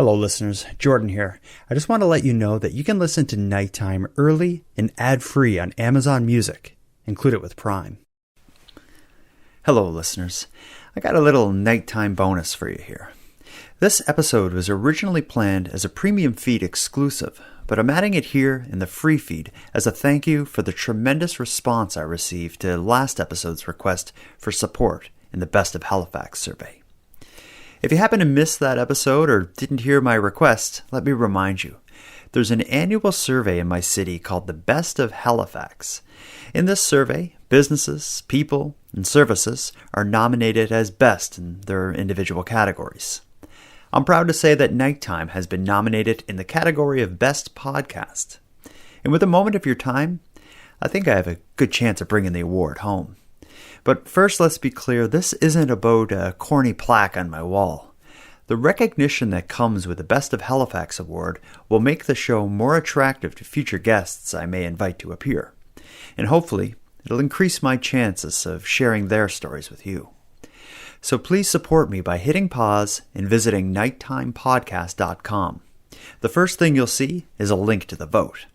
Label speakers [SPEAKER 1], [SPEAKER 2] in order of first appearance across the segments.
[SPEAKER 1] Hello listeners, Jordan here. I just want to let you know that you can listen to Nighttime early and ad-free on Amazon Music. Include it with Prime. Hello listeners, I got a little nighttime bonus for you here. This episode was originally planned as a premium feed exclusive, but I'm adding it here in the free feed as a thank you for the tremendous response I received to last episode's request for support in the Best of Halifax survey. If you happen to miss that episode or didn't hear my request, let me remind you. There's an annual survey in my city called the Best of Halifax. In this survey, businesses, people, and services are nominated as best in their individual categories. I'm proud to say that Nighttime has been nominated in the category of Best Podcast. And with a moment of your time, I think I have a good chance of bringing the award home. But first, let's be clear, this isn't about a corny plaque on my wall. The recognition that comes with the Best of Halifax award will make the show more attractive to future guests I may invite to appear. And hopefully, it'll increase my chances of sharing their stories with you. So please support me by hitting pause and visiting nighttimepodcast.com. The first thing you'll see is a link to the vote.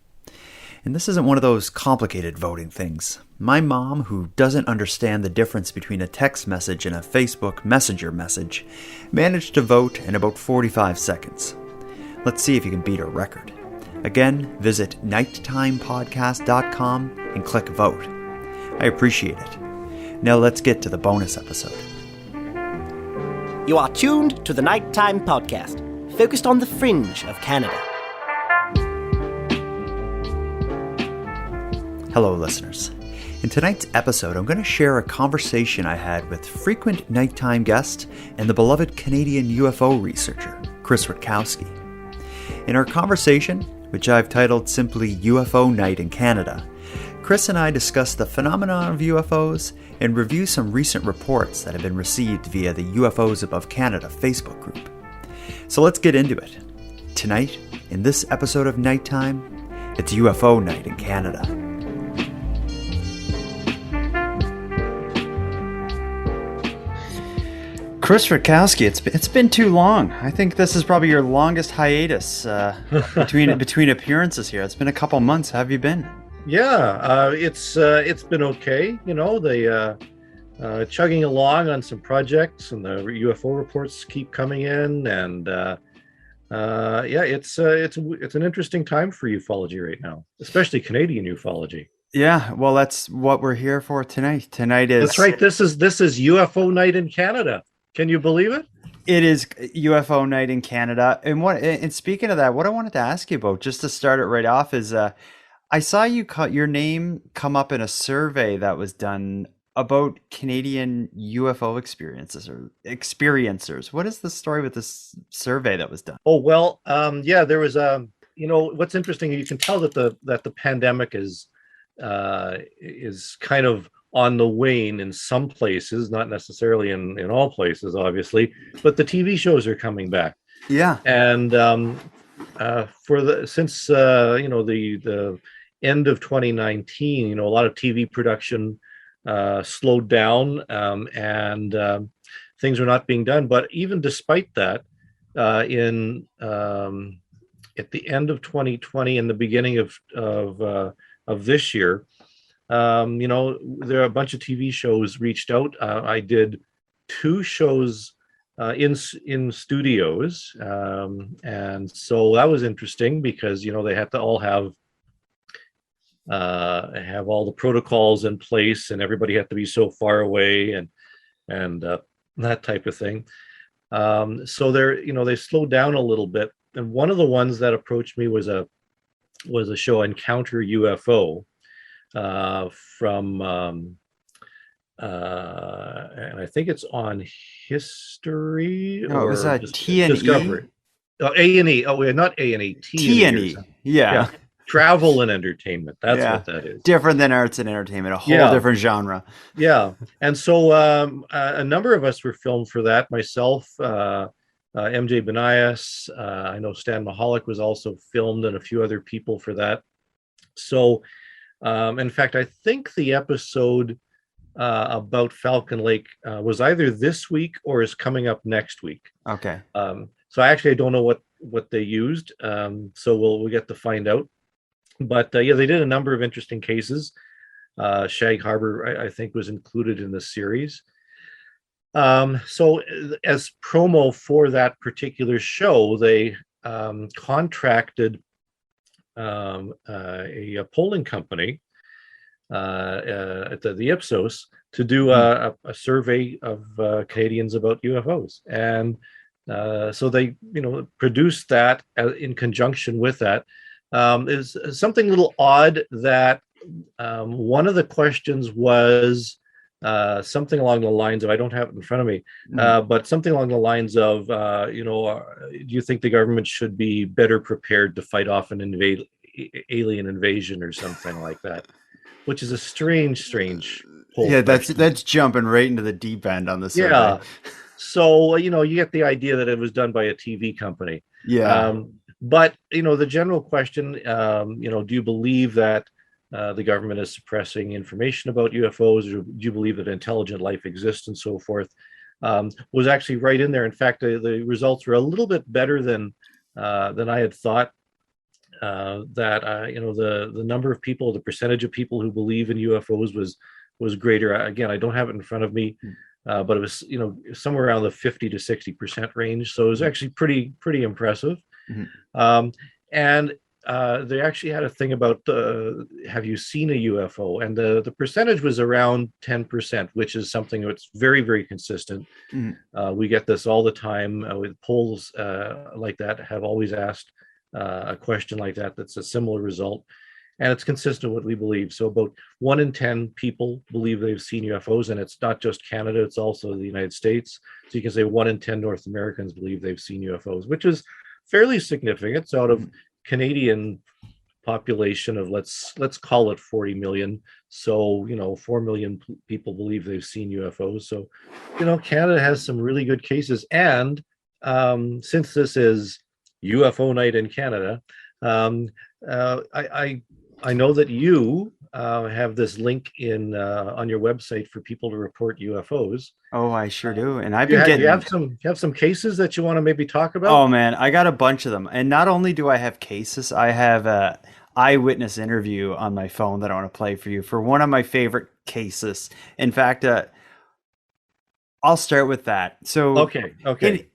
[SPEAKER 1] And this isn't one of those complicated voting things. My mom, who doesn't understand the difference between a text message and a Facebook Messenger message, managed to vote in about 45 seconds. Let's see if you can beat her record. Again, visit nighttimepodcast.com and click vote. I appreciate it. Now let's get to the bonus episode.
[SPEAKER 2] You are tuned to the Nighttime Podcast, focused on the fringe of Canada.
[SPEAKER 1] Hello, listeners. In tonight's episode, I'm going to share a conversation I had with frequent nighttime guest and the beloved Canadian UFO researcher, Chris Rutkowski. In our conversation, which I've titled simply UFO Night in Canada, Chris and I discuss the phenomenon of UFOs and review some recent reports that have been received via the UFOs Above Canada Facebook group. So let's get into it. Tonight, in this episode of Nighttime, it's UFO Night in Canada. Chris Rutkowski, it's been too long. I think this is probably your longest hiatus between appearances here. It's been a couple months. How have you been?
[SPEAKER 3] Yeah, it's been okay. You know, they chugging along on some projects, and the UFO reports keep coming in, and yeah, it's an interesting time for ufology right now, especially Canadian ufology.
[SPEAKER 1] Yeah, well, that's what we're here for tonight. Tonight is
[SPEAKER 3] That's right. This is UFO Night in Canada. Can you believe it?
[SPEAKER 1] It is UFO Night in Canada. And speaking of that, what I wanted to ask you about, just to start it right off, is I saw your name come up in a survey that was done about Canadian UFO experiencers. What is the story with this survey that was done?
[SPEAKER 3] Oh, well, yeah, there was what's interesting, you can tell that the pandemic is kind of on the wane in some places, not necessarily in all places, obviously, but the TV shows are coming back.
[SPEAKER 1] Yeah.
[SPEAKER 3] And since the end of 2019, a lot of TV production slowed down, and things were not being done. But even despite that, at the end of 2020 and the beginning of this year, there are a bunch of TV shows reached out. I did 2 shows in studios, and so that was interesting because they had to all have all the protocols in place, and everybody had to be so far away, and that type of thing. So they slowed down a little bit, and one of the ones that approached me was a show, Encounter UFO, from and I think it's on History,
[SPEAKER 1] or it was T&E?
[SPEAKER 3] Discovery. A&E. Oh, yeah, not A&E.
[SPEAKER 1] T&E. Yeah.
[SPEAKER 3] Travel and entertainment. That's what that is.
[SPEAKER 1] Different than arts and entertainment. A whole different genre.
[SPEAKER 3] Yeah. And so a number of us were filmed for that. Myself, MJ Benias, I know Stan Mahalik was also filmed, and a few other people for that. So in fact, I think the episode about Falcon Lake was either this week or is coming up next week.
[SPEAKER 1] Okay.
[SPEAKER 3] So I don't know what they used. So we'll get to find out. But yeah, they did a number of interesting cases. Shag Harbor, I think, was included in the series. So as promo for that particular show, they contracted a polling company at the Ipsos to do a survey of Canadians about UFOs, and so they produced that in conjunction with that. Is something a little odd that one of the questions was something along the lines of, I don't have it in front of me, but something along the lines of, do you think the government should be better prepared to fight off an alien invasion or something like that? Which is a strange poll.
[SPEAKER 1] Yeah, that's jumping right into the deep end on the survey.
[SPEAKER 3] Yeah. So, you get the idea that it was done by a TV company.
[SPEAKER 1] Yeah.
[SPEAKER 3] But, the general question, do you believe that the government is suppressing information about UFOs, or do you believe that intelligent life exists and so forth, was actually right in there. In fact, the results were a little bit better than I had thought. The number of people, the percentage of people who believe in UFOs was greater. Again, I don't have it in front of me, but it was somewhere around the 50 to 60% range. So it was actually pretty impressive. Mm-hmm. And they actually had a thing about have you seen a UFO? And the percentage was around 10%, which is something that's very, very consistent. Mm-hmm. We get this all the time with polls like that, have always asked a question like that that's a similar result, and it's consistent with what we believe. So about 1 in 10 people believe they've seen UFOs, and it's not just Canada, it's also the United States. So you can say 1 in 10 North Americans believe they've seen UFOs, which is fairly significant. It's out of Canadian population of let's call it 40 million. So 4 million people believe they've seen UFOs. So Canada has some really good cases, and since this is UFO Night in Canada, I know that you have this link on your website for people to report UFOs.
[SPEAKER 1] Oh, I sure do. And I've been getting.
[SPEAKER 3] You have some cases that you want to maybe talk about?
[SPEAKER 1] Oh man, I got a bunch of them. And not only do I have cases, I have a eyewitness interview on my phone that I want to play for you for one of my favorite cases. In fact, I'll start with that. So,
[SPEAKER 3] okay.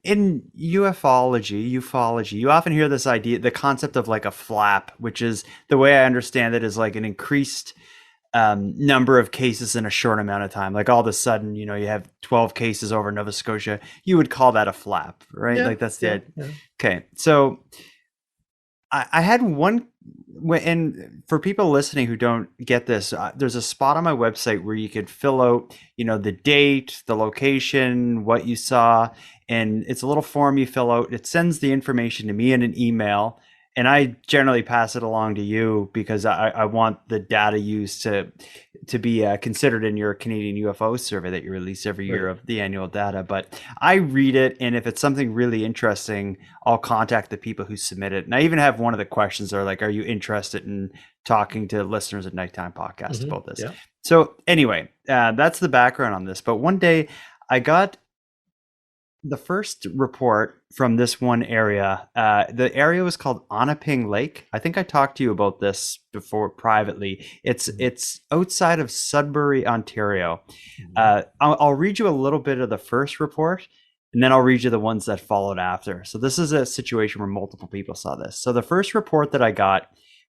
[SPEAKER 1] In ufology, you often hear this idea, the concept of like a flap, which is, the way I understand it, is like an increased number of cases in a short amount of time. Like all of a sudden, you have 12 cases over Nova Scotia. You would call that a flap, right?
[SPEAKER 3] Yeah,
[SPEAKER 1] like that's the Okay. So I had one, and for people listening who don't get this, there's a spot on my website where you could fill out, the date, the location, what you saw, and it's a little form you fill out. It sends the information to me in an email, and I generally pass it along to you because I want the data used to be considered in your Canadian UFO survey that you release every year of the annual data. But I read it, and if it's something really interesting, I'll contact the people who submit it. And I even have one of the questions are like, are you interested in talking to listeners at Nighttime Podcast about this? Yeah. So anyway, that's the background on this. But one day I got the first report from this one area. The area was called Onaping Lake. I think I talked to you about this before privately. It's outside of Sudbury, Ontario. I'll read you a little bit of the first report, and then I'll read you the ones that followed after. So this is a situation where multiple people saw this. So the first report that I got,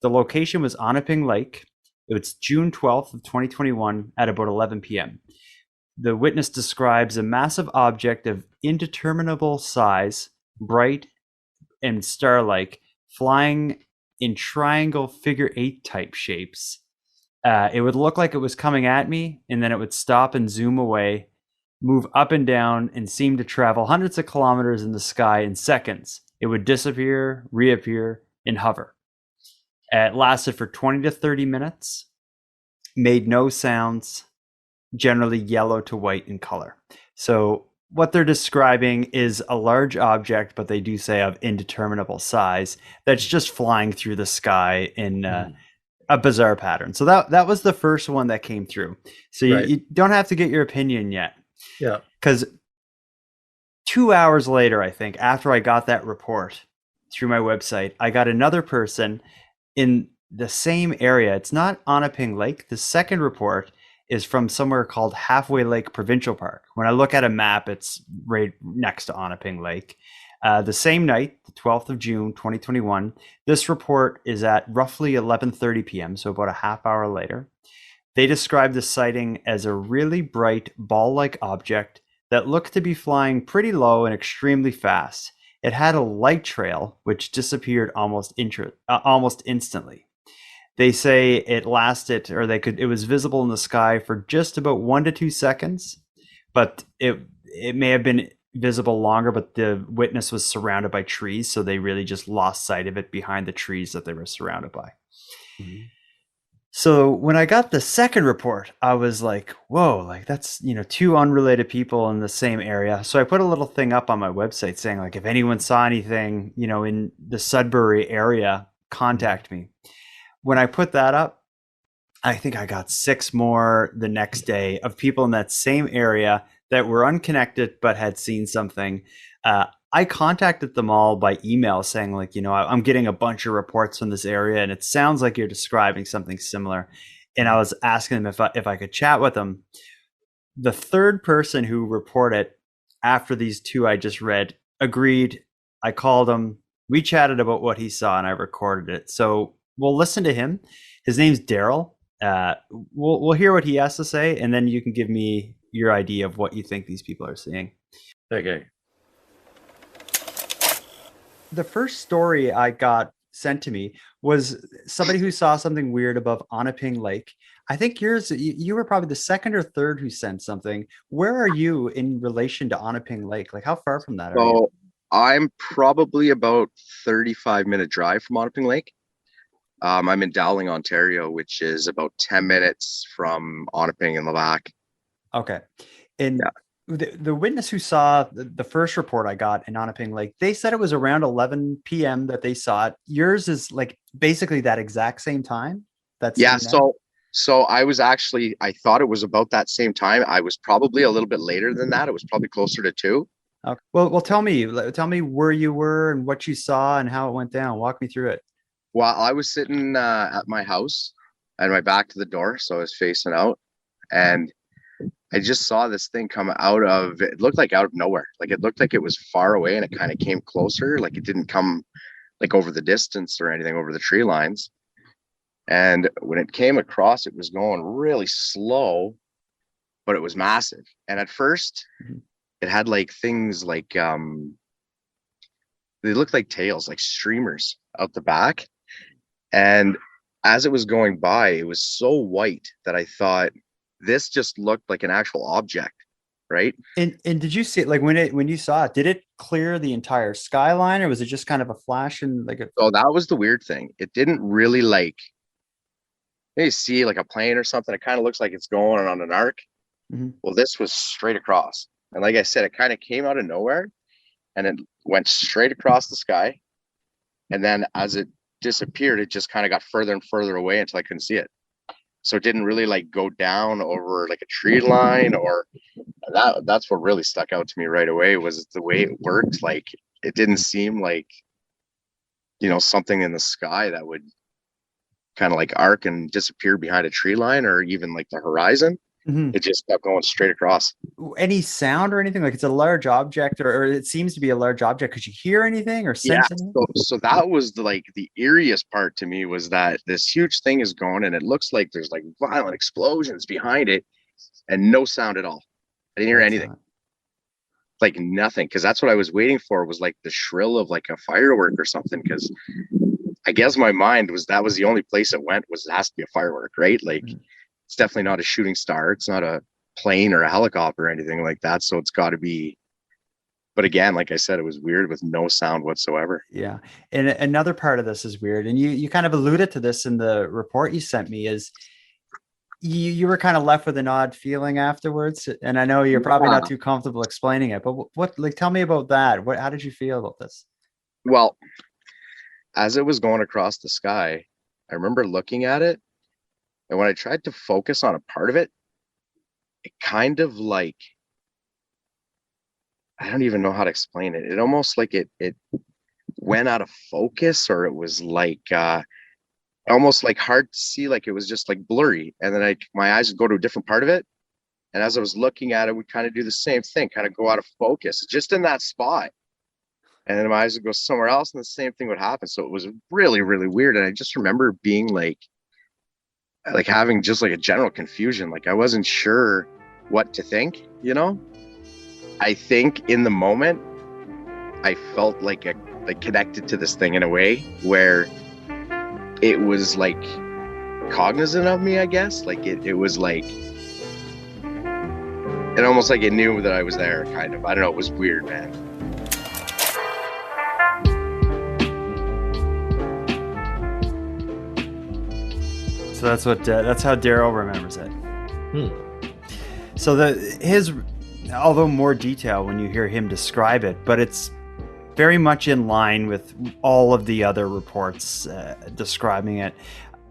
[SPEAKER 1] the location was Onaping Lake. It was June 12th of 2021 at about 11 p.m. The witness describes a massive object of indeterminable size, bright and star-like, flying in triangle figure 8 type shapes. It would look like it was coming at me, and then it would stop and zoom away, move up and down, and seem to travel hundreds of kilometers in the sky in seconds. It would disappear, reappear, and hover. It lasted for 20 to 30 minutes, made no sounds, generally yellow to white in color. So what they're describing is a large object, but they do say of indeterminable size, that's just flying through the sky in a bizarre pattern. So that was the first one that came through. So you don't have to get your opinion yet.
[SPEAKER 3] Yeah.
[SPEAKER 1] Because 2 hours later, I think, after I got that report through my website, I got another person in the same area. It's not Onaping Lake. The second report is from somewhere called Halfway Lake Provincial Park. When I look at a map, it's right next to Onaping Lake. The same night, the 12th of June, 2021, this report is at roughly 11:30 p.m., so about a half hour later. They described the sighting as a really bright ball-like object that looked to be flying pretty low and extremely fast. It had a light trail which disappeared almost instantly. They say it lasted, or it was visible in the sky for just about 1 to 2 seconds, but it may have been visible longer, but the witness was surrounded by trees, so they really just lost sight of it behind the trees that they were surrounded by. Mm-hmm. So when I got the second report, I was like, whoa, like that's, two unrelated people in the same area. So I put a little thing up on my website saying, like, if anyone saw anything, in the Sudbury area, contact me. When I put that up, I think I got 6 more the next day of people in that same area that were unconnected but had seen something. I contacted them all by email saying, like, I'm getting a bunch of reports from this area and it sounds like you're describing something similar. And I was asking them if I could chat with them. The third person who reported after these 2 I just read agreed. I called him. We chatted about what he saw and I recorded it. So we'll listen to him. His name's Daryl. We'll hear what he has to say, and then you can give me your idea of what you think these people are seeing.
[SPEAKER 3] Okay.
[SPEAKER 1] The first story I got sent to me was somebody who saw something weird above Onaping Lake. I think you were probably the second or third who sent something. Where are you in relation to Onaping Lake? Like, how far from that are you?
[SPEAKER 4] So I'm probably about 35-minute drive from Onaping Lake. I'm in Dowling, Ontario, which is about 10 minutes from Onaping and Levack.
[SPEAKER 1] Okay. And the witness who saw the first report I got in Onaping Lake, they said it was around 11 p.m. that they saw it. Yours is like basically that exact same time?
[SPEAKER 4] So I thought it was about that same time. I was probably a little bit later than that. It was probably closer to 2.
[SPEAKER 1] Okay. Well, tell me where you were and what you saw and how it went down. Walk me through it.
[SPEAKER 4] Well, I was sitting at my house. I had my back to the door, so I was facing out, and I just saw this thing come it looked like out of nowhere. Like it looked like it was far away and it kind of came closer. Like it didn't come like over the distance or anything over the tree lines. And when it came across, it was going really slow, but it was massive. And at first it had like things like, they looked like tails, like streamers out the back. And as it was going by, it was so white that I thought, this just looked like an actual object, right?
[SPEAKER 1] And did you see it, like when you saw it, did it clear the entire skyline, or was it just kind of a flash and like a...
[SPEAKER 4] So that was the weird thing. It didn't really you see like a plane or something. It kind of looks like it's going on an arc. Mm-hmm. Well, this was straight across. And like I said, it kind of came out of nowhere and it went straight across the sky. And then as it disappeared, it just kind of got further and further away until I couldn't see it. So it didn't really like go down over like a tree line, or that's what really stuck out to me right away was the way it worked. Like it didn't seem like, something in the sky that would kind of like arc and disappear behind a tree line or even like the horizon. Mm-hmm. It just kept going straight across.
[SPEAKER 1] Any sound or anything? Like it's a large object, or it seems to be a large object. Could you hear anything or sense anything?
[SPEAKER 4] So that was the eeriest part to me, was that this huge thing is going and it looks like there's like violent explosions behind it and no sound at all. I didn't hear anything. Like nothing. Cause that's what I was waiting for, was like the shrill of like a firework or something. Cause I guess my mind was, that was the only place it went, was it has to be a firework, right? Like it's definitely not a shooting star. It's not a plane or a helicopter or anything like that. So it's got to be. But again, like I said, it was weird with no sound whatsoever.
[SPEAKER 1] Yeah. And another part of this is weird. And you kind of alluded to this in the report you sent me, is you were kind of left with an odd feeling afterwards. And I know you're probably not too comfortable explaining it, but tell me about that. How did you feel about this?
[SPEAKER 4] Well, as it was going across the sky, I remember looking at it. And when I tried to focus on a part of it, it kind of like I don't even know how to explain it. It almost like it went out of focus, or it was like almost like hard to see, like it was just like blurry. And then my eyes would go to a different part of it. And as I was looking at it, we kind of do the same thing, kind of go out of focus just in that spot. And then my eyes would go somewhere else and the same thing would happen. So it was really, really weird. And I just remember being like having just like a general confusion. Like I wasn't sure what to think, you know? I think in the moment I felt like connected to this thing in a way where it was like cognizant of me, I guess. Like it was like, it almost like it knew that I was there, kind of. I don't know, it was weird, man.
[SPEAKER 1] So that's how Daryl remembers it. So his, although more detail when you hear him describe it, but it's very much in line with all of the other reports describing it.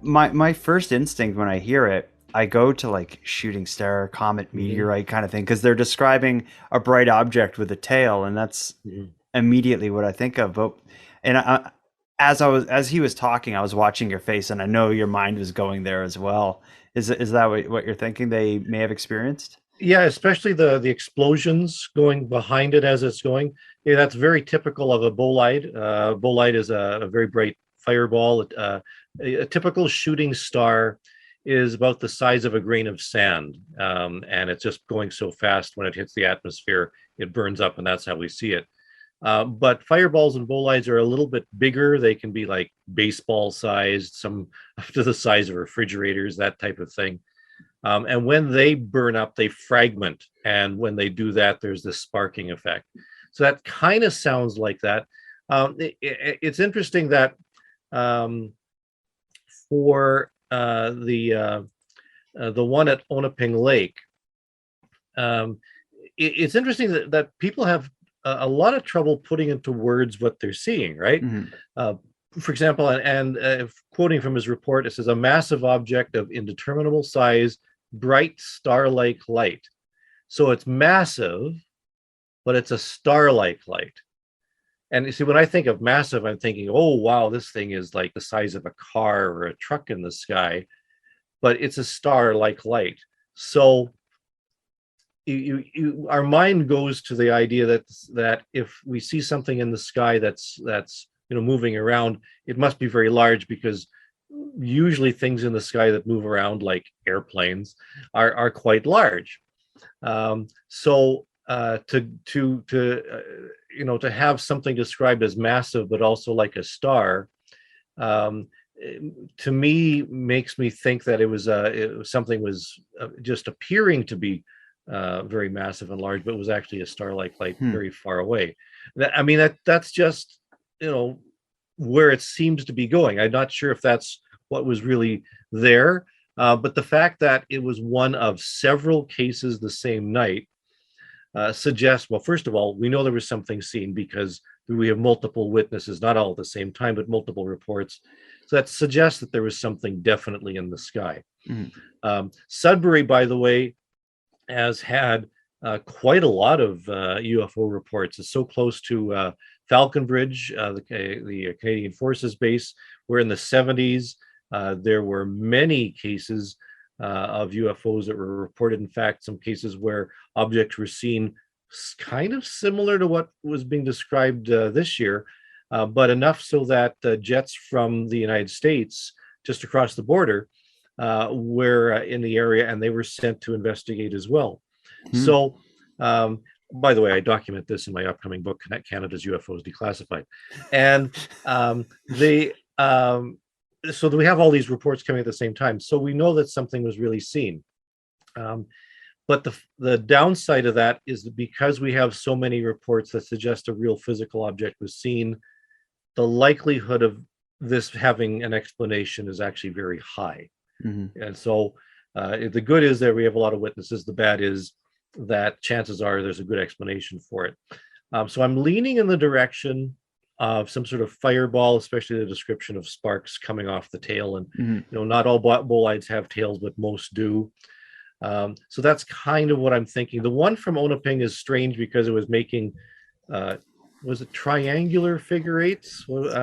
[SPEAKER 1] My first instinct when I hear it, I go to like shooting star, comet, meteorite kind of thing, because they're describing a bright object with a tail, and that's immediately what I think of. But as he was talking, I was watching your face, and I know your mind was going there as well. Is that what you're thinking they may have experienced?
[SPEAKER 3] Yeah, especially the explosions going behind it as it's going. Yeah, that's very typical of a bolide. Bolide is a very bright fireball. A typical shooting star is about the size of a grain of sand, and it's just going so fast when it hits the atmosphere, it burns up, and that's how we see it. But fireballs and bolides are a little bit bigger. They can be like baseball sized, some up to the size of refrigerators, that type of thing. And when they burn up, they fragment. And when they do that, there's this sparking effect. So that kind of sounds like that. It's interesting that for the one at Onaping Lake, it's interesting that people have a lot of trouble putting into words what they're seeing, right? For example, and quoting from his report, it says, a massive object of indeterminable size, bright star-like light. So it's massive, but it's a star-like light. And you see, when I think of massive, I'm thinking, oh, wow, this thing is like the size of a car or a truck in the sky, but it's a star-like light. So our mind goes to the idea that if we see something in the sky that's moving around, it must be very large, because usually things in the sky that move around, like airplanes, are quite large. So to have something described as massive but also like a star, to me makes me think that something was just appearing to be very massive and large, but it was actually a star-like light very far away. That's just where it seems to be going. I'm not sure if that's what was really there, but the fact that it was one of several cases the same night suggests, well, first of all, we know there was something seen because we have multiple witnesses, not all at the same time, but multiple reports. So that suggests that there was something definitely in the sky. Sudbury, by the way, has had quite a lot of UFO reports. It's so close to Falconbridge, the Canadian Forces Base, where in the 70s there were many cases of UFOs that were reported. In fact, some cases where objects were seen kind of similar to what was being described this year, but enough so that jets from the United States just across the border were in the area, and they were sent to investigate as well. So, by the way, I document this in my upcoming book, Canada's UFOs Declassified. And so we have all these reports coming at the same time. So we know that something was really seen. But the downside of that is that because we have so many reports that suggest a real physical object was seen, the likelihood of this having an explanation is actually very high. And so the good is that we have a lot of witnesses. The bad is that chances are there's a good explanation for it. So I'm leaning in the direction of some sort of fireball, especially the description of sparks coming off the tail. And not all bolides have tails, but most do. So that's kind of what I'm thinking. The one from Onaping is strange because it was making, was it triangular figure eights? What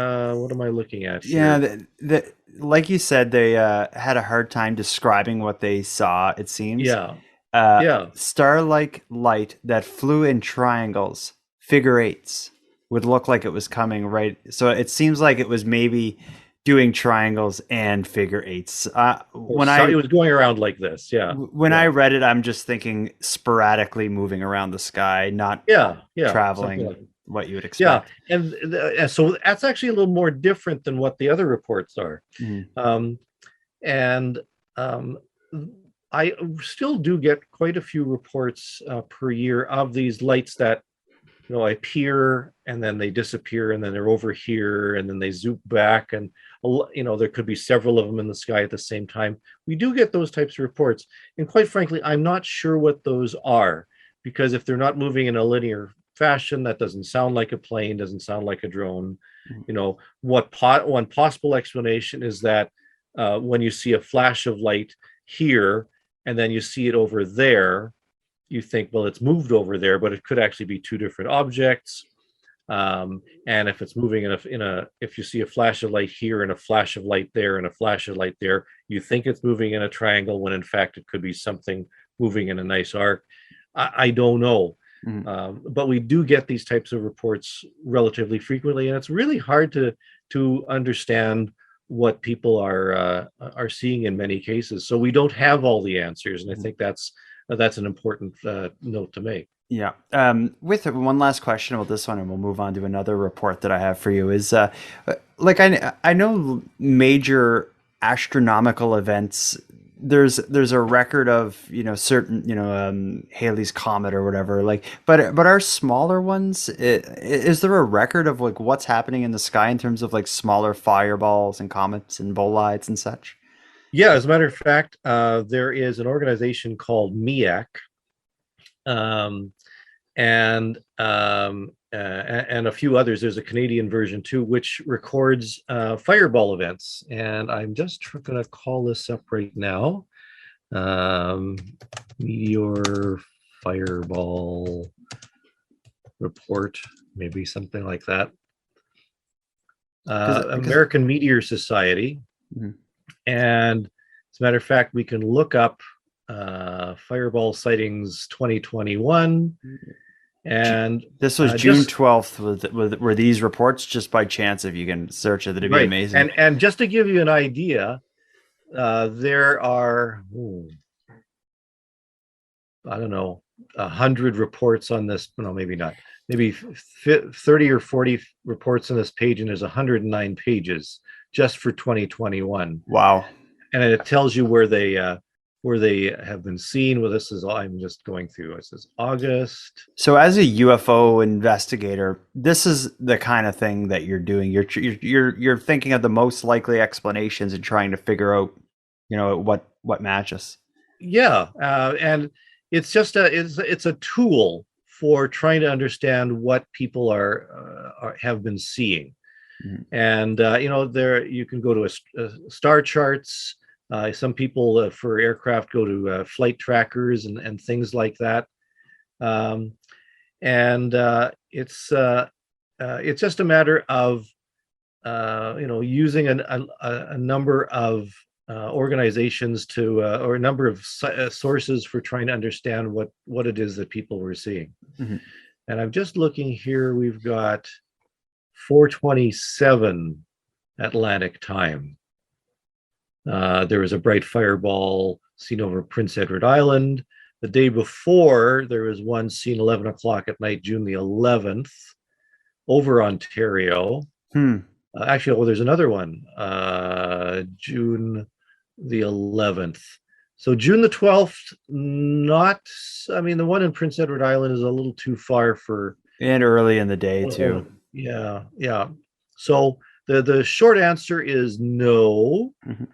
[SPEAKER 3] am I looking at
[SPEAKER 1] Yeah,
[SPEAKER 3] here?
[SPEAKER 1] like you said, they had a hard time describing what they saw, it seems.
[SPEAKER 3] Yeah, yeah.
[SPEAKER 1] Star-like light that flew in triangles, figure eights, would look like it was coming right. So it seems like it was maybe doing triangles and figure eights.
[SPEAKER 3] It was going around like this. Yeah,
[SPEAKER 1] When I read it, I'm just thinking sporadically moving around the sky, not
[SPEAKER 3] yeah,
[SPEAKER 1] traveling
[SPEAKER 3] like
[SPEAKER 1] what you would expect.
[SPEAKER 3] Yeah, and so that's actually a little more different than what the other reports are.
[SPEAKER 1] Mm-hmm.
[SPEAKER 3] And I still do get quite a few reports per year of these lights that appear and then they disappear and then they're over here and then they zoom back, and there could be several of them in the sky at the same time. We do get those types of reports, and quite frankly, I'm not sure what those are, because if they're not moving in a linear fashion, that doesn't sound like a plane, doesn't sound like a drone. One possible explanation is that when you see a flash of light here and then you see it over there, you think, well, it's moved over there, but it could actually be two different objects. And if it's moving if you see a flash of light here and a flash of light there and a flash of light there, you think it's moving in a triangle when in fact it could be something moving in a nice arc. I don't know. But we do get these types of reports relatively frequently, and it's really hard to understand what people are seeing in many cases. So we don't have all the answers, and I think that's an important note to make.
[SPEAKER 1] Yeah. With one last question about this one, and we'll move on to another report that I have for you. Is like I know major astronomical events. There's a record of certain Halley's Comet or whatever, like, but our smaller ones, is there a record of like what's happening in the sky in terms of like smaller fireballs and comets and bolides and such?
[SPEAKER 3] Yeah, as a matter of fact, there is an organization called MEAC, and a few others. There's a Canadian version too, which records fireball events. And I'm just going to call this up right now. Meteor Fireball Report, maybe something like that. American Meteor Society. Mm-hmm. And as a matter of fact, we can look up fireball sightings 2021. And
[SPEAKER 1] this was June 12th. Were these reports, just by chance? If you can search it, that'd be amazing.
[SPEAKER 3] And just to give you an idea, there are, I don't know, 100 reports on this. No, maybe not. Maybe 30 or 40 reports on this page, and there's 109 pages just for 2021.
[SPEAKER 1] Wow.
[SPEAKER 3] And it tells you where they have been seen. Well, this is all I'm just going through. It says August.
[SPEAKER 1] So as a UFO investigator, this is the kind of thing that you're doing. You're thinking of the most likely explanations and trying to figure out, what matches.
[SPEAKER 3] Yeah. And it's just it's a tool for trying to understand what people have been seeing. Mm-hmm. And there you can go to a star charts. Some people for aircraft go to flight trackers and things like that. It's just a matter of using a number of organizations or a number of sources for trying to understand what it is that people were seeing. Mm-hmm. And I'm just looking here. We've got 4:27 Atlantic time. There was a bright fireball seen over Prince Edward Island. The day before, there was one seen 11 o'clock at night, June the 11th, over Ontario. Actually, there's another one, June the 11th. So June the 12th, the one in Prince Edward Island is a little too far for...
[SPEAKER 1] And early in the day, too.
[SPEAKER 3] Yeah. So the short answer is no. Mm-hmm.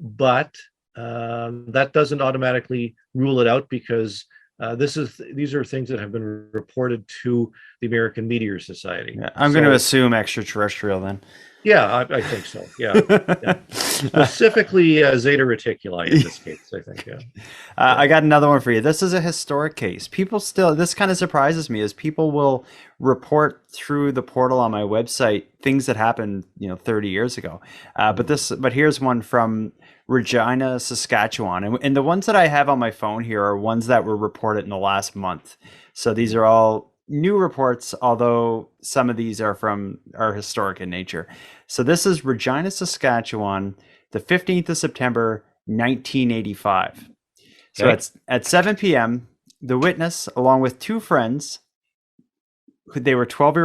[SPEAKER 3] But that doesn't automatically rule it out, because these are things that have been reported to the American Meteor Society.
[SPEAKER 1] Yeah, I'm going to assume extraterrestrial then.
[SPEAKER 3] Yeah, I think so. Yeah, yeah. Specifically Zeta Reticuli in this case, I think. Yeah.
[SPEAKER 1] I got another one for you. This is a historic case. People still, this kind of surprises me, is people will report through the portal on my website things that happened, 30 years ago. But here's one from Regina, Saskatchewan, and the ones that I have on my phone here are ones that were reported in the last month. So these are all new reports, although some of these are historic in nature. So this is Regina, Saskatchewan, the 15th of September, 1985. So
[SPEAKER 3] Okay.
[SPEAKER 1] at 7 p.m., the witness, along with two friends, they were 12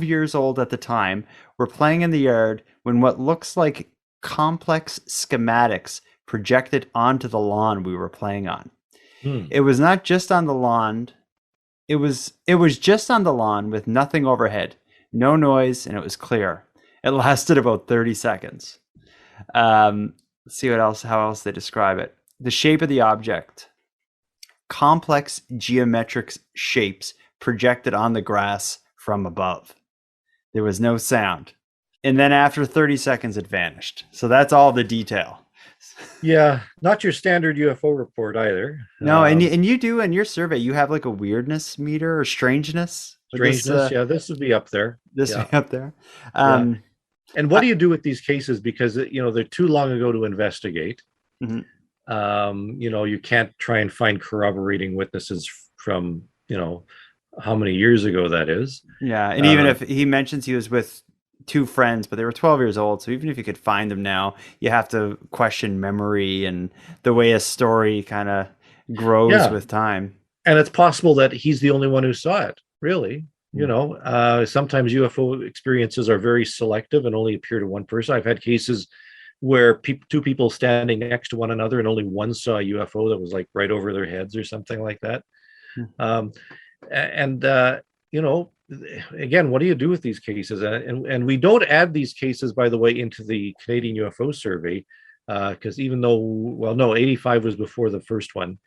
[SPEAKER 1] years old at the time, were playing in the yard when what looks like complex schematics projected onto the lawn we were playing on. It was not just on the lawn. It was just on the lawn with nothing overhead, no noise, and it was clear. It lasted about 30 seconds. Let's see how else they describe it. The shape of the object. Complex geometric shapes projected on the grass from above. There was no sound. And then after 30 seconds, it vanished. So that's all the detail.
[SPEAKER 3] Yeah, not your standard UFO report either.
[SPEAKER 1] No, and you do in your survey, you have like a weirdness meter or strangeness.
[SPEAKER 3] Strangeness, yeah, this would be up there.
[SPEAKER 1] This
[SPEAKER 3] Yeah.
[SPEAKER 1] would be up there.
[SPEAKER 3] Yeah. And what do you do with these cases? Because they're too long ago to investigate.
[SPEAKER 1] Mm-hmm.
[SPEAKER 3] You can't try and find corroborating witnesses from how many years ago that is.
[SPEAKER 1] Yeah, and even if he mentions he was with two friends, but they were 12 years old, so even if you could find them now, you have to question memory and the way a story kind of grows with time.
[SPEAKER 3] And it's possible that he's the only one who saw it, really. Sometimes UFO experiences are very selective and only appear to one person. I've had cases where two people standing next to one another and only one saw a UFO that was like right over their heads or something like that. Again, what do you do with these cases? And we don't add these cases, by the way, into the Canadian UFO survey, because even though, 85 was before the first one.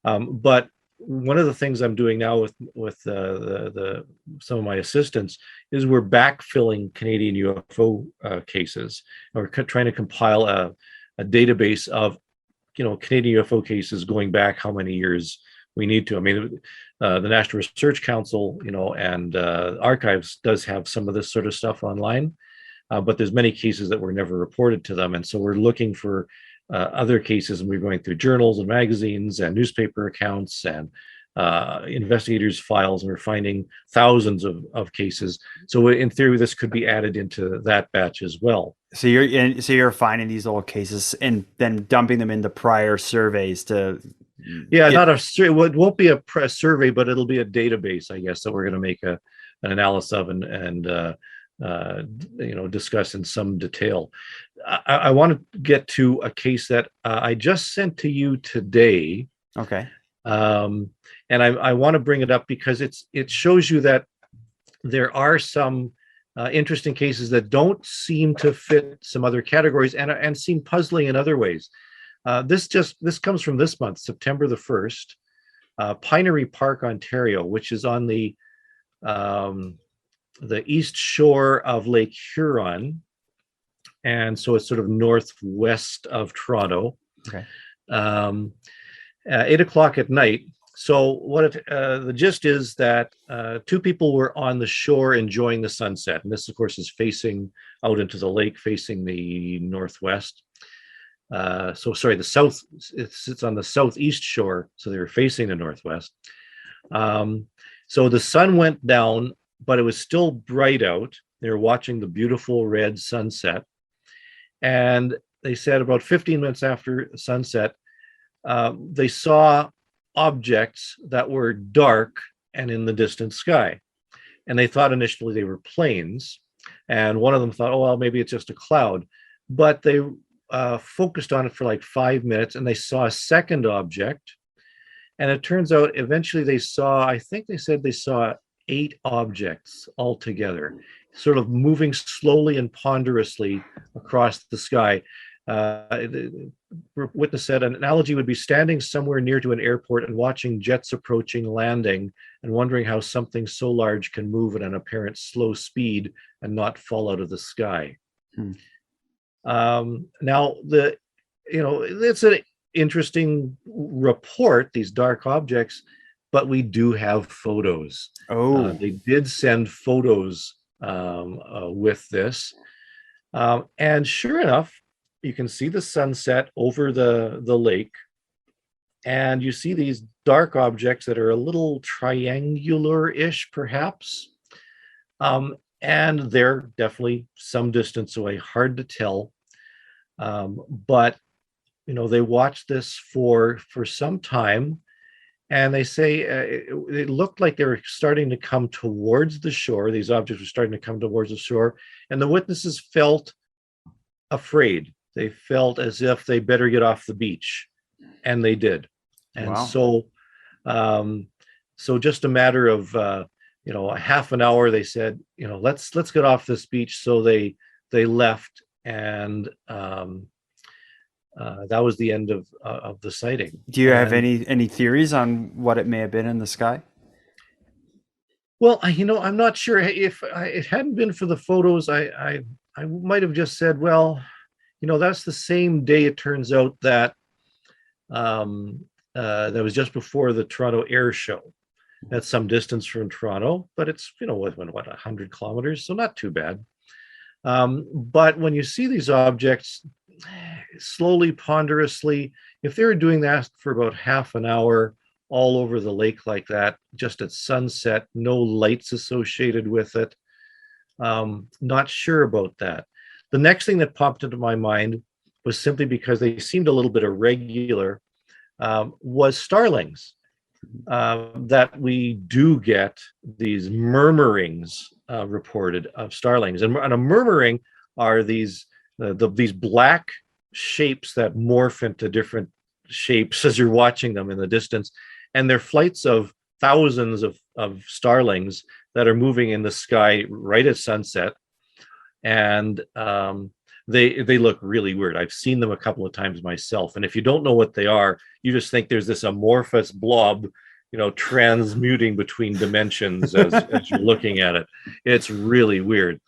[SPEAKER 3] But one of the things I'm doing now with some of my assistants is we're backfilling Canadian UFO cases. We're trying to compile a database of Canadian UFO cases going back how many years we need to. I mean, the National Research Council, and Archives does have some of this sort of stuff online, but there's many cases that were never reported to them, and so we're looking for other cases, and we're going through journals and magazines and newspaper accounts and investigators' files, and we're finding thousands of cases. So in theory, this could be added into that batch as well.
[SPEAKER 1] So you're finding these old cases and then dumping them into prior surveys to.
[SPEAKER 3] Yeah, it won't be a survey, but it'll be a database, I guess, that we're going to make an analysis of and discuss in some detail. I want to get to a case that I just sent to you today.
[SPEAKER 1] Okay.
[SPEAKER 3] And I want to bring it up because it shows you that there are some interesting cases that don't seem to fit some other categories and seem puzzling in other ways. This comes from this month, September the 1st, Pinery Park, Ontario, which is on the east shore of Lake Huron, and so it's sort of northwest of Toronto.
[SPEAKER 1] Okay.
[SPEAKER 3] 8:00 at night. So the gist is that two people were on the shore enjoying the sunset, and this, of course, is facing out into the lake, facing the northwest. The south. It sits on the southeast shore, so they were facing the northwest. So the sun went down, but it was still bright out. They were watching the beautiful red sunset, and they said about 15 minutes after sunset, they saw objects that were dark and in the distant sky, and they thought initially they were planes. And one of them thought, oh well, maybe it's just a cloud, but they focused on it for like 5 minutes, and they saw a second object. And it turns out eventually they saw, I think they said they saw 8 objects altogether, sort of moving slowly and ponderously across the sky. witness said an analogy would be standing somewhere near to an airport and watching jets approaching landing and wondering how something so large can move at an apparent slow speed and not fall out of the sky. Now, it's an interesting report, these dark objects, but we do have photos. They did send photos with this. And sure enough, you can see the sunset over the lake, and you see these dark objects that are a little triangular-ish, perhaps. And they're definitely some distance away, hard to tell. But they watched this for some time, and they say it looked like they were starting to come towards the shore. These objects were starting to come towards the shore, and the witnesses felt afraid. They felt as if they better get off the beach, and they did. And wow. So just a matter of a half an hour, they said, let's get off this beach. So they left, and that was the end of the sighting.
[SPEAKER 1] Do you have any theories on what it may have been in the sky?
[SPEAKER 3] Well, I'm not sure. If it hadn't been for the photos, I might have just said, well, that's the same day. It turns out that that was just before the Toronto Air Show. That's some distance from Toronto, but it's what 100 kilometers, so not too bad. But when you see these objects slowly, ponderously, if they were doing that for about half an hour all over the lake like that, just at sunset, no lights associated with it, not sure about that. The next thing that popped into my mind was simply because they seemed a little bit irregular, was starlings. That we do get these murmurings reported of starlings, and a murmuring are these black shapes that morph into different shapes as you're watching them in the distance, and they're flights of thousands of starlings that are moving in the sky right at sunset, and they look really weird. I've seen them a couple of times myself, and if you don't know what they are, you just think there's this amorphous blob, transmuting between dimensions as you're looking at it. It's really weird.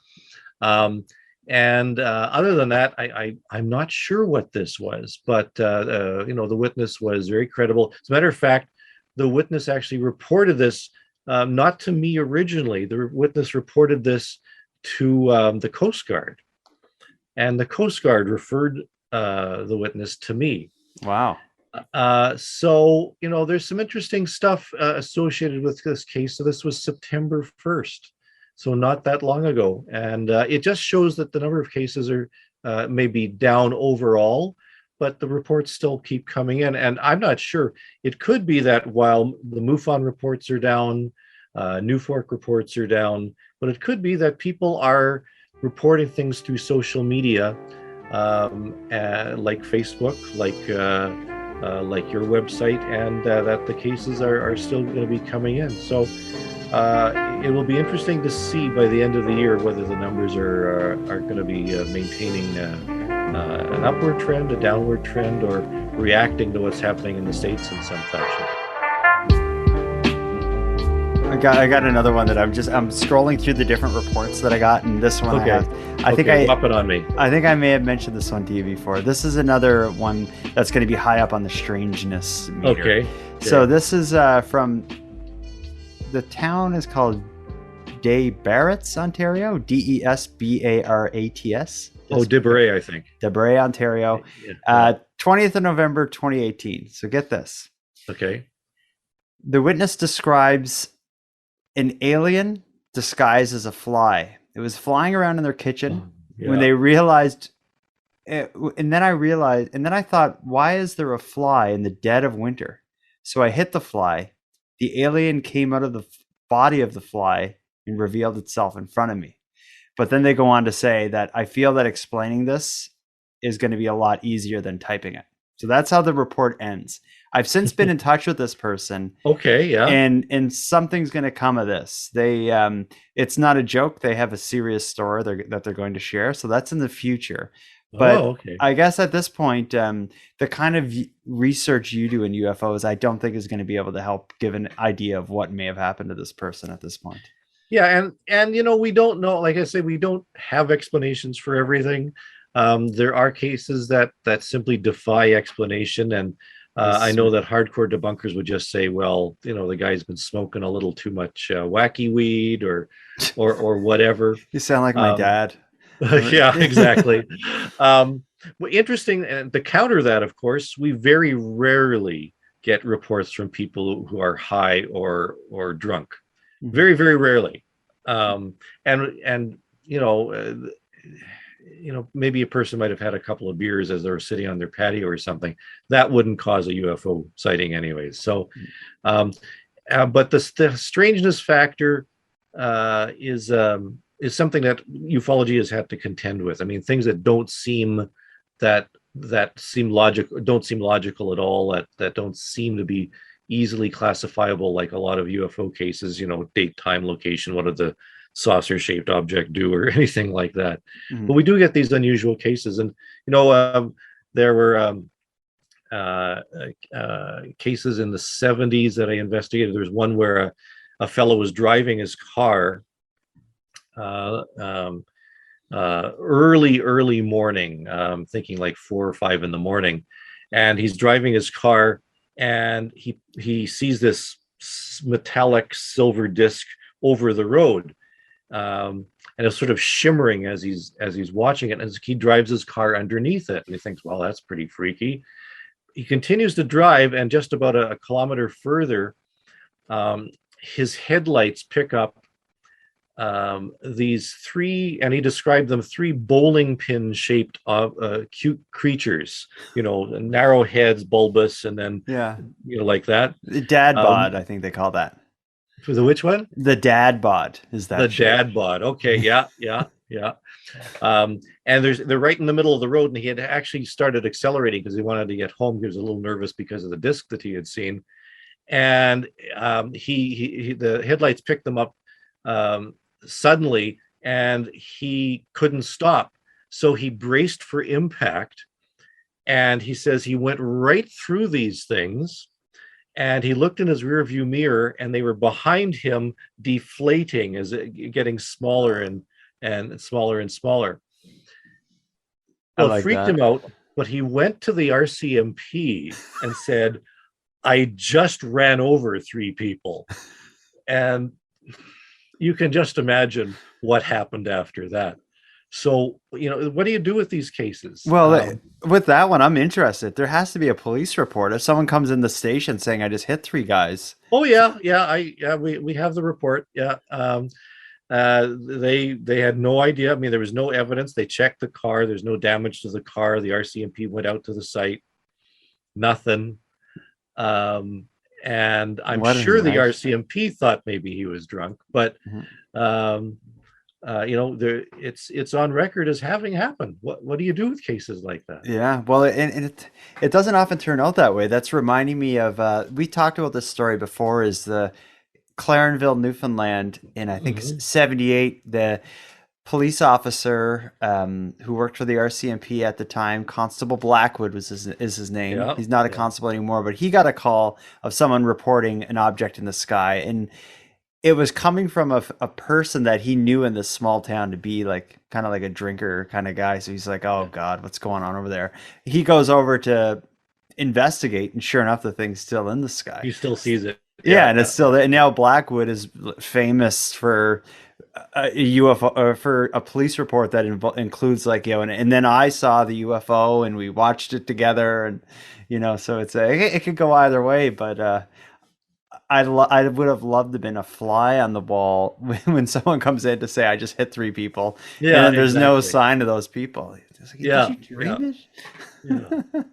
[SPEAKER 3] And other than that, I'm not sure what this was, but the witness was very credible. As a matter of fact, the witness actually reported this not to me originally. The witness reported this to the Coast Guard, and the Coast Guard referred the witness to me.
[SPEAKER 1] Wow.
[SPEAKER 3] So there's some interesting stuff associated with this case. So this was September 1st. So not that long ago, and it just shows that the number of cases are maybe down overall, but the reports still keep coming in. And I'm not sure. It could be that while the MUFON reports are down, Newfork reports are down, but it could be that people are reporting things through social media, like Facebook, like your website, and that the cases are still going to be coming in. So. It will be interesting to see by the end of the year whether the numbers are going to be maintaining an upward trend, a downward trend, or reacting to what's happening in the States in some fashion.
[SPEAKER 1] I got another one that I'm scrolling through the different reports that I got, and this one
[SPEAKER 3] okay.
[SPEAKER 1] I think
[SPEAKER 3] pop it on me.
[SPEAKER 1] I think I may have mentioned this one to you before. This is another one that's going to be high up on the strangeness meter.
[SPEAKER 3] Okay.
[SPEAKER 1] So this is from. The town is called Desbarats, Ontario. Desbarats.
[SPEAKER 3] Oh, Desbarats, I think.
[SPEAKER 1] Desbarats, Ontario. Yeah. 20th of November, 2018. So get this.
[SPEAKER 3] Okay.
[SPEAKER 1] The witness describes an alien disguised as a fly. It was flying around in their kitchen when they realized. And then I thought, why is there a fly in the dead of winter? So I hit the fly. The alien came out of the body of the fly and revealed itself in front of me. But then they go on to say that I feel that explaining this is going to be a lot easier than typing it. So that's how the report ends. I've since been in touch with this person.
[SPEAKER 3] Okay, yeah.
[SPEAKER 1] And something's going to come of this. They it's not a joke. They have a serious story that they're going to share. So that's in the future. But
[SPEAKER 3] Oh, okay.
[SPEAKER 1] I guess at this point, the kind of research you do in UFOs, I don't think is going to be able to help give an idea of what may have happened to this person at this point.
[SPEAKER 3] Yeah, and we don't know. Like I say, we don't have explanations for everything. There are cases that simply defy explanation, and I know that hardcore debunkers would just say, well, the guy's been smoking a little too much wacky weed or whatever.
[SPEAKER 1] You sound like my dad.
[SPEAKER 3] Yeah, exactly. Well, interesting. And to counter that, of course, we very rarely get reports from people who are high or drunk. Very, very rarely. And maybe a person might have had a couple of beers as they were sitting on their patio or something. That wouldn't cause a UFO sighting anyways. So, but the strangeness factor is something that ufology has had to contend with. I mean, things that don't seem logical at all, that don't seem to be easily classifiable, like a lot of UFO cases, date, time, location, what did the saucer shaped object do, or anything like that. But we do get these unusual cases. And there were cases in the 70s that I investigated. There was one where a fellow was driving his car early morning, thinking like 4 or 5 in the morning, and he's driving his car, and he sees this metallic silver disc over the road, and it's sort of shimmering as he's watching it, as he drives his car underneath it, and he thinks, well, that's pretty freaky. He continues to drive, and just about a kilometer further, his headlights pick up these 3, and he described them, 3 bowling pin shaped cute creatures, narrow heads, bulbous, and then like that.
[SPEAKER 1] The dad bod, I think they call that.
[SPEAKER 3] For the which one?
[SPEAKER 1] The dad bod is that.
[SPEAKER 3] The dad bod. Okay, yeah. And they're right in the middle of the road, and he had actually started accelerating because he wanted to get home. He was a little nervous because of the disc that he had seen, and the headlights picked them up suddenly, and he couldn't stop, so he braced for impact, and he says he went right through these things, and he looked in his rear view mirror, and they were behind him, deflating, as it getting smaller and smaller and smaller. Well, it freaked him out, but he went to the RCMP and said, I just ran over 3 people. And you can just imagine what happened after that. So, what do you do with these cases?
[SPEAKER 1] Well, with that one, I'm interested. There has to be a police report. If someone comes in the station saying, I just hit 3 guys.
[SPEAKER 3] Oh, yeah. We have the report. Yeah. They had no idea. I mean, there was no evidence. They checked the car. There's no damage to the car. The RCMP went out to the site. Nothing. And I'm sure the RCMP thought maybe he was drunk, but it's on record as having happened. What do you do with cases like that?
[SPEAKER 1] Yeah, well, and it doesn't often turn out that way. That's reminding me of we talked about this story before. Is the Clarenville, Newfoundland, in I think 78, the police officer who worked for the RCMP at the time, Constable Blackwood is his name. Yeah, he's not a constable anymore, but he got a call of someone reporting an object in the sky, and it was coming from a person that he knew in this small town to be like kind of like a drinker kind of guy. So he's like, oh God, what's going on over there? He goes over to investigate, and sure enough, the thing's still in the sky.
[SPEAKER 3] He still sees it.
[SPEAKER 1] Yeah, and it's still there. And now Blackwood is famous for a UFO, or for a police report that includes like, and then I saw the UFO and we watched it together, and so it could go either way. But I would have loved to have been a fly on the wall when someone comes in to say I just hit 3 people. Yeah, and there's no sign of those people. Like, did you dream it?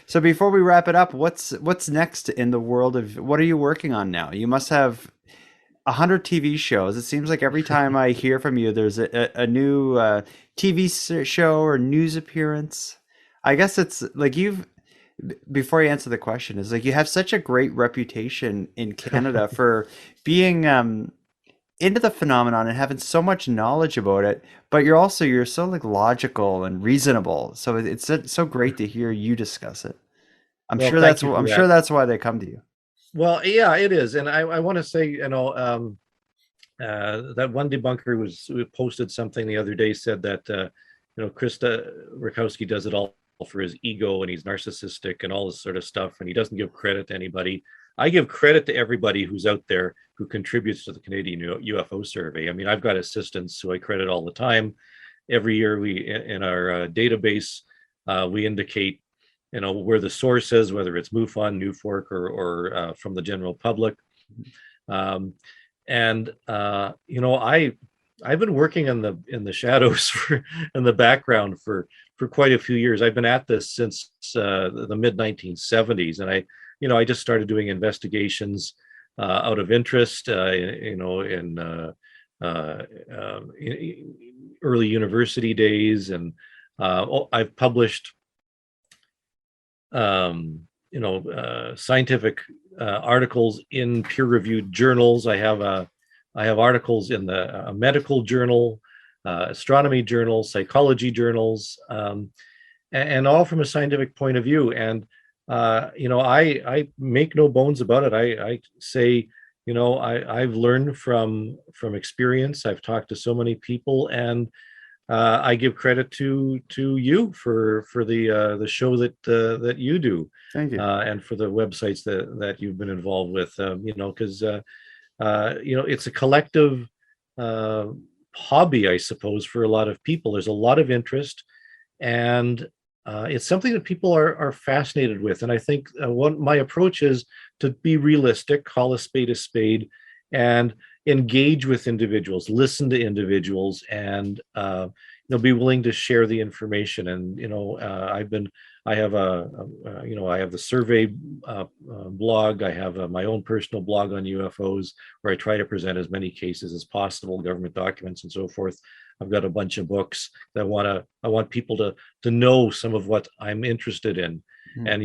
[SPEAKER 1] So before we wrap it up, what's next in the world of, what are you working on now? You must have 100 TV shows. It seems like every time I hear from you, there's a new TV show or news appearance. I guess it's like before you answer the question, is like you have such a great reputation in Canada for being into the phenomenon and having so much knowledge about it, but you're so like logical and reasonable. So it's so great to hear you discuss it.
[SPEAKER 3] Well, thank you for
[SPEAKER 1] I'm sure
[SPEAKER 3] that.
[SPEAKER 1] that's why they come to you.
[SPEAKER 3] Well, yeah, it is, and I want to say, that one debunker was posted something the other day, said that Chris Rutkowski does it all for his ego, and he's narcissistic and all this sort of stuff, and he doesn't give credit to anybody. I give credit to everybody who's out there who contributes to the Canadian UFO survey. I mean, I've got assistants who I credit all the time. Every year, we in our database, we indicate where the source is, whether it's MUFON, NUFORC, or from the general public. Um, and I've been working in the shadows in the background for quite a few years. I've been at this since the mid 1970s, and I just started doing investigations out of interest, in early university days, and I've published scientific articles in peer-reviewed journals. I have articles in the medical journal, astronomy journals, psychology journals, and all from a scientific point of view. And I make no bones about it. I say, I've learned from experience. I've talked to so many people, and I give credit to you for the show that you do.
[SPEAKER 1] Thank you.
[SPEAKER 3] And for the websites that you've been involved with. Because it's a collective hobby, I suppose, for a lot of people. There's a lot of interest, and it's something that people are fascinated with. And I think what my approach is to be realistic, call a spade, and engage with individuals, listen to individuals, and be willing to share the information. And I have the survey blog. I have my own personal blog on UFOs, where I try to present as many cases as possible, government documents and so forth. I've got a bunch of books that I want people to know some of what I'm interested in. And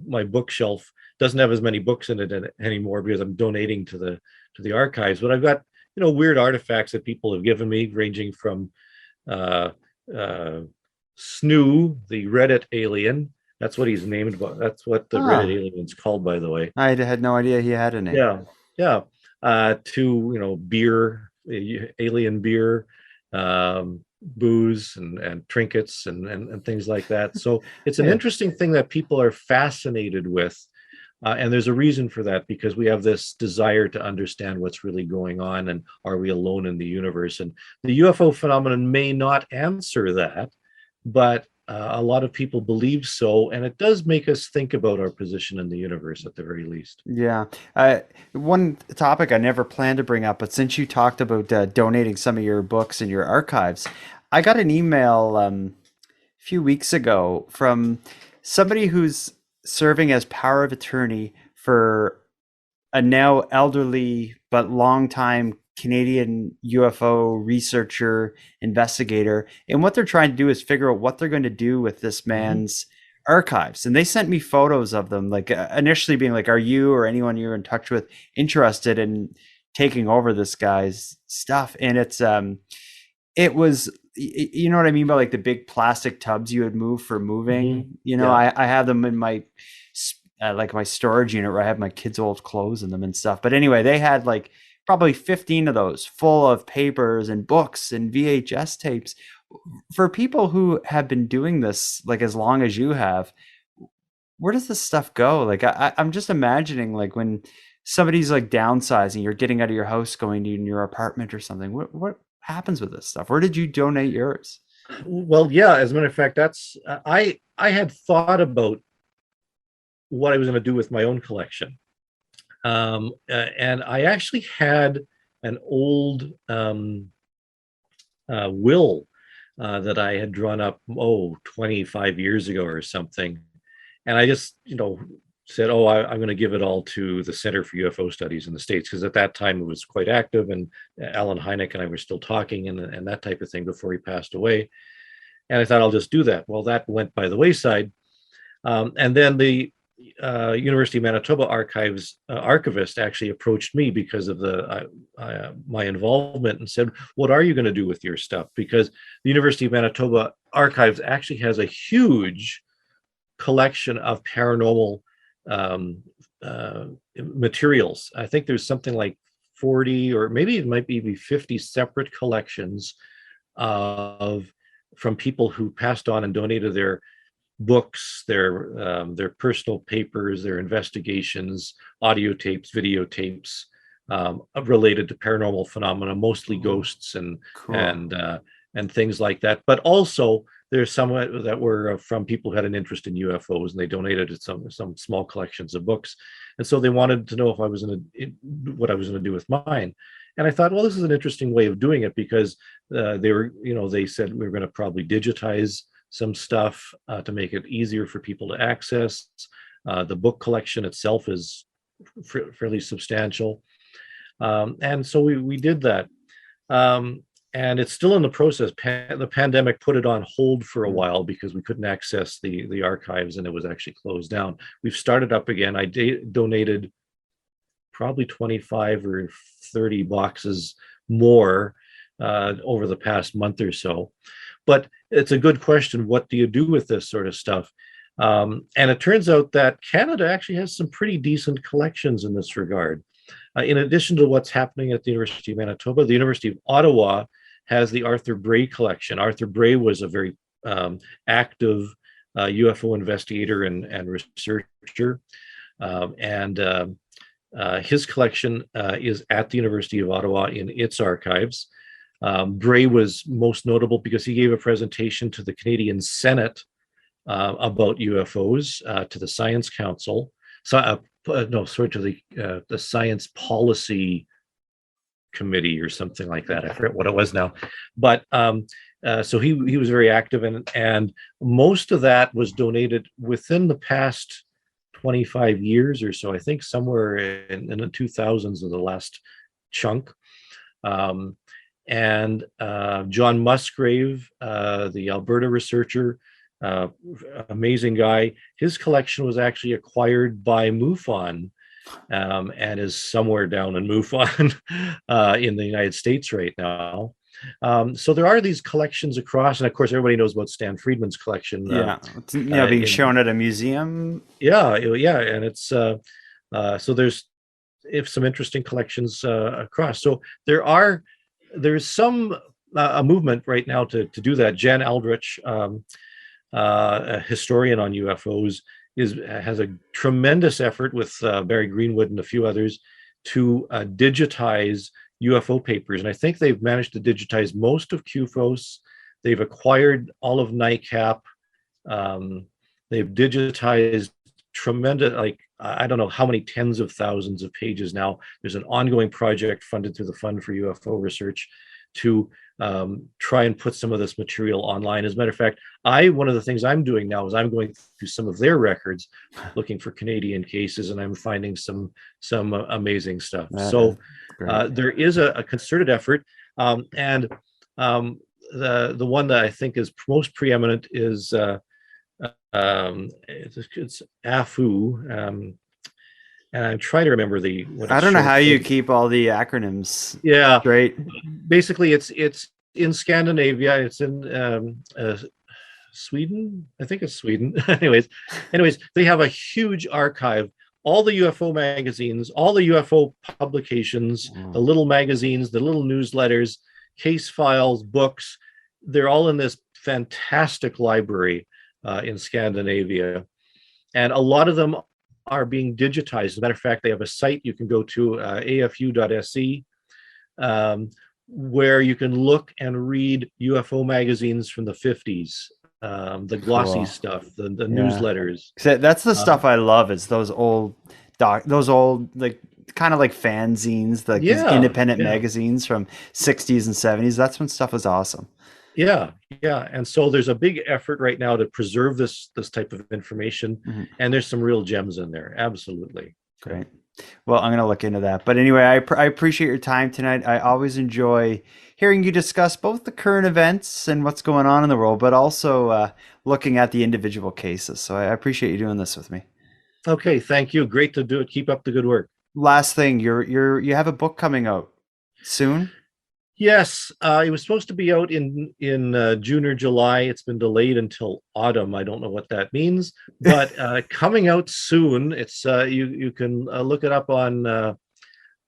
[SPEAKER 3] my bookshelf doesn't have as many books in it anymore, because I'm donating to the archives. But I've got weird artifacts that people have given me, ranging from Snoo, the Reddit alien. That's what he's named. That's what the Reddit alien's called, by the way.
[SPEAKER 1] I had no idea he had a name.
[SPEAKER 3] Yeah. To beer, alien beer, booze, and trinkets, and things like that. So it's an interesting thing that people are fascinated with. And there's a reason for that, because we have this desire to understand what's really going on, and are we alone in the universe? And the UFO phenomenon may not answer that, but a lot of people believe so, and it does make us think about our position in the universe at the very least.
[SPEAKER 1] Yeah. One topic I never planned to bring up, but since you talked about donating some of your books and your archives, I got an email a few weeks ago from somebody who's serving as power of attorney for a now elderly but longtime Canadian UFO researcher, investigator. And what they're trying to do is figure out what they're going to do with this man's archives. And they sent me photos of them, like initially being like, are you or anyone you're in touch with interested in taking over this guy's stuff? And it was, you know what I mean by like the big plastic tubs you would move for moving. I have them in my like my storage unit, where I have my kids' old clothes in them and stuff. But anyway, they had like probably 15 of those full of papers and books and VHS tapes. For people who have been doing this like as long as you have, where does this stuff go? Like I'm just imagining, like, when somebody's like downsizing, you're getting out of your house, going to your apartment or something. What happens with this stuff? Where did you donate yours?
[SPEAKER 3] Well, yeah, as a matter of fact, that's I had thought about what I was going to do with my own collection. And I actually had an old will that I had drawn up 25 years ago or something. And I just, said, I'm going to give it all to the Center for UFO Studies in the States, because at that time it was quite active, and Alan Hynek and I were still talking, and that type of thing, before he passed away. And I thought, I'll just do that. Well, that went by the wayside. And then the University of Manitoba archives archivist actually approached me because of my involvement and said, "What are you going to do with your stuff?" Because the University of Manitoba archives actually has a huge collection of paranormal um, materials. I think there's something like 40, or maybe it might be 50 separate collections of from people who passed on and donated their books, their personal papers, their investigations, audio tapes, videotapes related to paranormal phenomena, mostly ghosts
[SPEAKER 1] Cool.
[SPEAKER 3] and things like that. But also there's some that were from people who had an interest in UFOs, and they donated some small collections of books, and so they wanted to know if I was what I was going to do with mine. And I thought, well, this is an interesting way of doing it, because they said we were going to probably digitize some stuff to make it easier for people to access. The book collection itself is fairly substantial. And so we did that. And it's still in the process. The pandemic put it on hold for a while because we couldn't access the archives, and it was actually closed down. We've started up again. I donated probably 25 or 30 boxes more over the past month or so. But it's a good question. What do you do with this sort of stuff? And it turns out that Canada actually has some pretty decent collections in this regard. In addition to what's happening at the University of Manitoba, the University of Ottawa has the Arthur Bray collection. Arthur Bray was a very active UFO investigator and researcher. His collection is at the University of Ottawa in its archives. Bray was most notable because he gave a presentation to the Canadian Senate about UFOs, to the Science Council. To the Science Policy Committee or something like that. I forget what it was now. But so he was very active, and most of that was donated within the past 25 years or so. I think somewhere in the 2000s of the last chunk. And John Musgrave, the Alberta researcher, amazing guy. His collection was actually acquired by MUFON, and is somewhere down in MUFON in the United States right now. So there are these collections across, and of course everybody knows about Stan Friedman's collection.
[SPEAKER 1] Being shown at a museum.
[SPEAKER 3] Yeah, and it's so there's some interesting collections across. So there's some a movement right now to do that. Jan Aldrich, a historian on UFOs, has a tremendous effort with Barry Greenwood and a few others to digitize UFO papers. And I think they've managed to digitize most of QFOS. They've acquired all of NICAP. They've digitized tremendous, I don't know how many tens of thousands of pages now. There's an ongoing project funded through the Fund for UFO Research to try and put some of this material online. As a matter of fact, one of the things I'm doing now is I'm going through some of their records, looking for Canadian cases, and I'm finding some amazing stuff. So there is a concerted effort, and the one that I think is most preeminent is it's AFU. And I'm trying to remember
[SPEAKER 1] I don't know how you keep all the acronyms.
[SPEAKER 3] Yeah,
[SPEAKER 1] great.
[SPEAKER 3] Basically, it's in Scandinavia. It's in Sweden. I think it's Sweden. anyways, they have a huge archive. All the UFO magazines, all the UFO publications, the little magazines, the little newsletters, case files, books. They're all in this fantastic library in Scandinavia, and a lot of them are being digitized. As a matter of fact, they have a site you can go to, afu.se, where you can look and read UFO magazines from the 50s, the glossy stuff, the newsletters.
[SPEAKER 1] That's the stuff I love. Is those old like kind of like fanzines, these independent magazines from 60s and 70s. That's when stuff was awesome.
[SPEAKER 3] Yeah. And so there's a big effort right now to preserve this type of information, and there's some real gems in there. Absolutely.
[SPEAKER 1] Great. Well, I'm going to look into that. But anyway, I appreciate your time tonight. I always enjoy hearing you discuss both the current events and what's going on in the world, but also looking at the individual cases. So I appreciate you doing this with me.
[SPEAKER 3] Okay, thank you. Great to do it. Keep up the good work.
[SPEAKER 1] Last thing, you have a book coming out soon?
[SPEAKER 3] Yes, it was supposed to be out in June or July. It's been delayed until autumn. I don't know what that means, but coming out soon. It's you can look it up on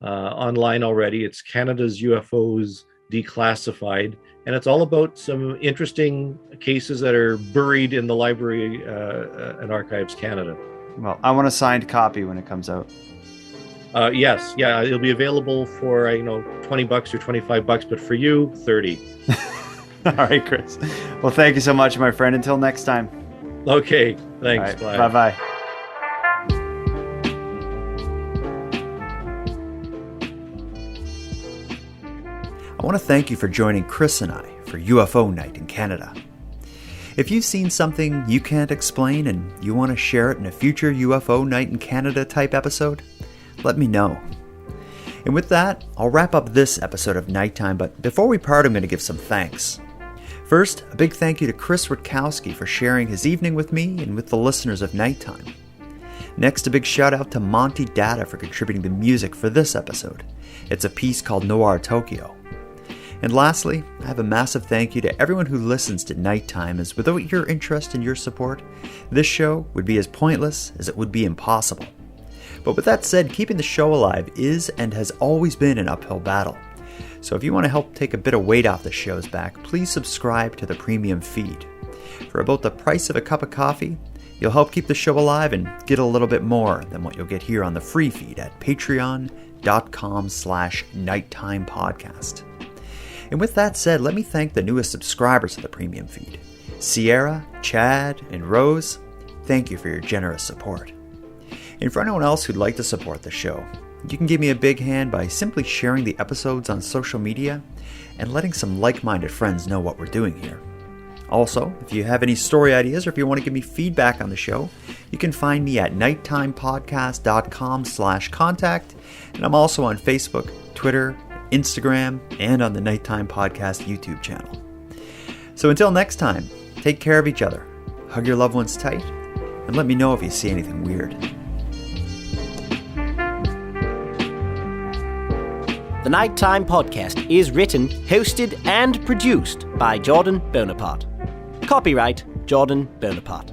[SPEAKER 3] online already. It's Canada's UFOs Declassified, and it's all about some interesting cases that are buried in the Library and Archives Canada.
[SPEAKER 1] Well, I want a signed copy when it comes out.
[SPEAKER 3] Yes, yeah, it'll be available for $20 or $25, but for you, $30.
[SPEAKER 1] All right, Chris. Well, thank you so much, my friend. Until next time.
[SPEAKER 3] Okay, thanks.
[SPEAKER 1] Right,
[SPEAKER 3] bye.
[SPEAKER 1] Bye. I want to thank you for joining Chris and I for UFO Night in Canada. If you've seen something you can't explain and you want to share it in a future UFO Night in Canada type episode, let me know. And with that, I'll wrap up this episode of Nighttime, but before we part, I'm going to give some thanks. First, a big thank you to Chris Rutkowski for sharing his evening with me and with the listeners of Nighttime. Next, a big shout out to Monty Datta for contributing the music for this episode. It's a piece called Noir Tokyo. And lastly, I have a massive thank you to everyone who listens to Nighttime, as without your interest and your support, this show would be as pointless as it would be impossible. But with that said, keeping the show alive is and has always been an uphill battle. So if you want to help take a bit of weight off the show's back, please subscribe to the premium feed. For about the price of a cup of coffee, you'll help keep the show alive and get a little bit more than what you'll get here on the free feed at patreon.com/nighttimepodcast. And with that said, let me thank the newest subscribers to the premium feed. Sierra, Chad, and Rose, thank you for your generous support. And for anyone else who'd like to support the show, you can give me a big hand by simply sharing the episodes on social media and letting some like-minded friends know what we're doing here. Also, if you have any story ideas or if you want to give me feedback on the show, you can find me at nighttimepodcast.com/contact, and I'm also on Facebook, Twitter, Instagram, and on the Nighttime Podcast YouTube channel. So until next time, take care of each other, hug your loved ones tight, and let me know if you see anything weird.
[SPEAKER 2] The Nighttime Podcast is written, hosted, and produced by Jordan Bonaparte. Copyright Jordan Bonaparte.